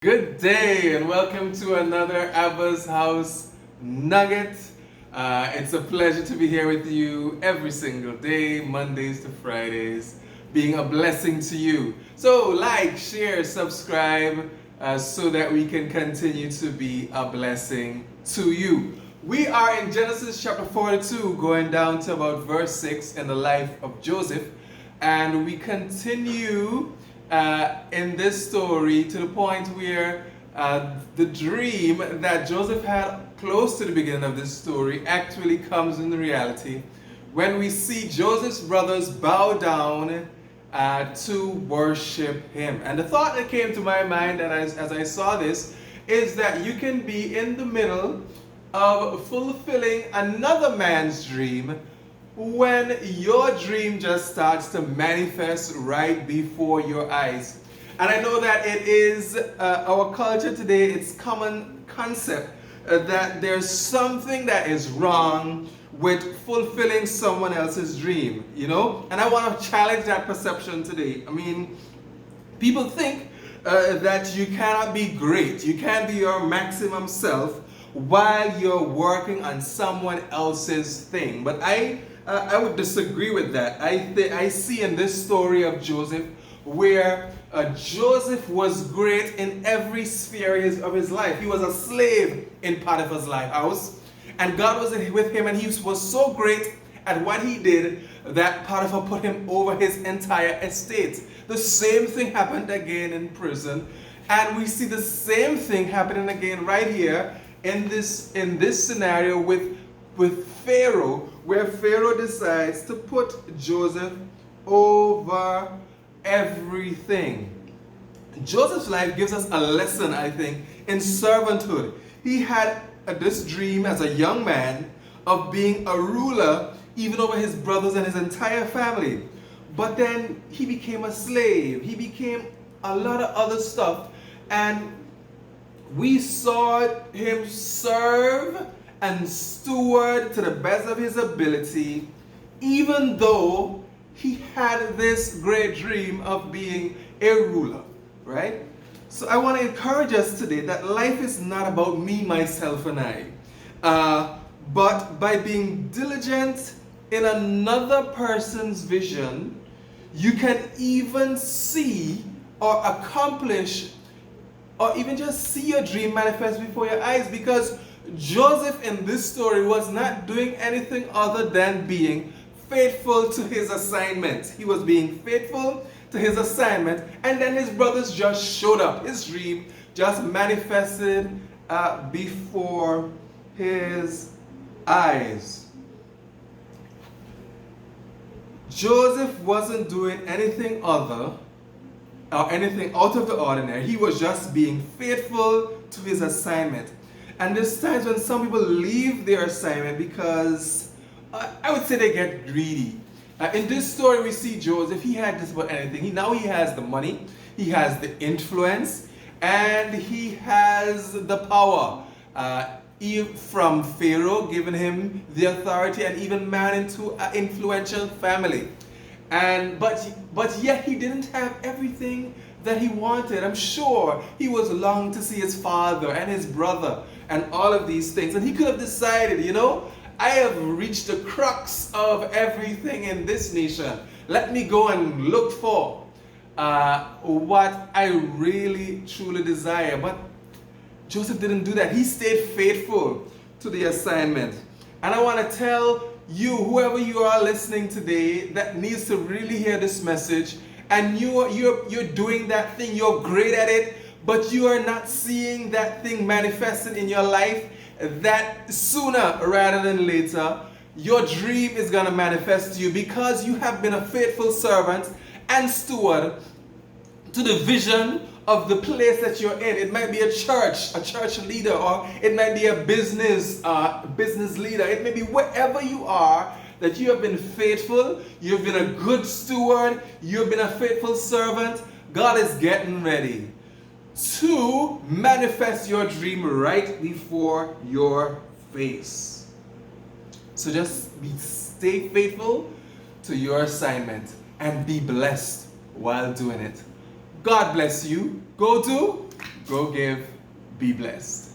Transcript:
Good day and welcome to another Abba's House Nugget. It's a pleasure to be here with you every single day, Mondays to Fridays, being a blessing to you. So like, share, subscribe so that we can continue to be a blessing to you. We are in Genesis chapter 42, going down to about verse 6 in the life of Joseph, and we continue in this story to the point where the dream that Joseph had close to the beginning of this story actually comes in reality when we see Joseph's brothers bow down to worship him. And the thought that came to my mind as I saw this is that you can be in the middle of fulfilling another man's dream when your dream just starts to manifest right before your eyes. And I know that it is our culture today, it's common concept that there's something that is wrong with fulfilling someone else's dream, you know? And I want to challenge that perception today. I mean, people think that you cannot be great, you can't be your maximum self while you're working on someone else's thing. But I would disagree with that. I see in this story of Joseph where Joseph was great in every sphere of his life. He was a slave in Potiphar's house, and God was with him, and he was so great at what he did that Potiphar put him over his entire estate. The same thing happened again in prison, and we see the same thing happening again right here in this scenario with Pharaoh, where Pharaoh decides to put Joseph over everything. Joseph's life gives us a lesson, I think, in servanthood. He had this dream as a young man of being a ruler even over his brothers and his entire family. But then he became a slave. He became a lot of other stuff. And we saw him serve and steward to the best of his ability, even though he had this great dream of being a ruler, right? So I want to encourage us today that life is not about me, myself, and I, but by being diligent in another person's vision, you can even see or accomplish or even just see your dream manifest before your eyes, because Joseph in this story was not doing anything other than being faithful to his assignment. He was being faithful to his assignment, and then his brothers just showed up. His dream just manifested before his eyes. Joseph wasn't doing anything other or anything out of the ordinary. He was just being faithful to his assignment. And there's times when some people leave their assignment because I would say they get greedy. In this story we see Joseph, he had just about anything. Now he has the money, he has the influence, and he has the power. From Pharaoh giving him the authority and even married into an influential family. But yet he didn't have everything that he wanted. I'm sure he was longing to see his father and his brother and all of these things. And he could have decided, you know, I have reached the crux of everything in this nation. Let me go and look for what I really truly desire. But Joseph didn't do that. He stayed faithful to the assignment. And I want to tell you, whoever you are listening today, that needs to really hear this message, and you're doing that thing, you're great at it, but you are not seeing that thing manifested in your life, that sooner rather than later, your dream is going to manifest to you, because you have been a faithful servant and steward to the vision of the place that you're in. It might be a church leader, or it might be a business leader. It may be wherever you are that you have been faithful, you've been a good steward, you've been a faithful servant. God is getting ready to manifest your dream right before your face. So just stay faithful to your assignment and be blessed while doing it. God bless you. Go to Go give. Be blessed.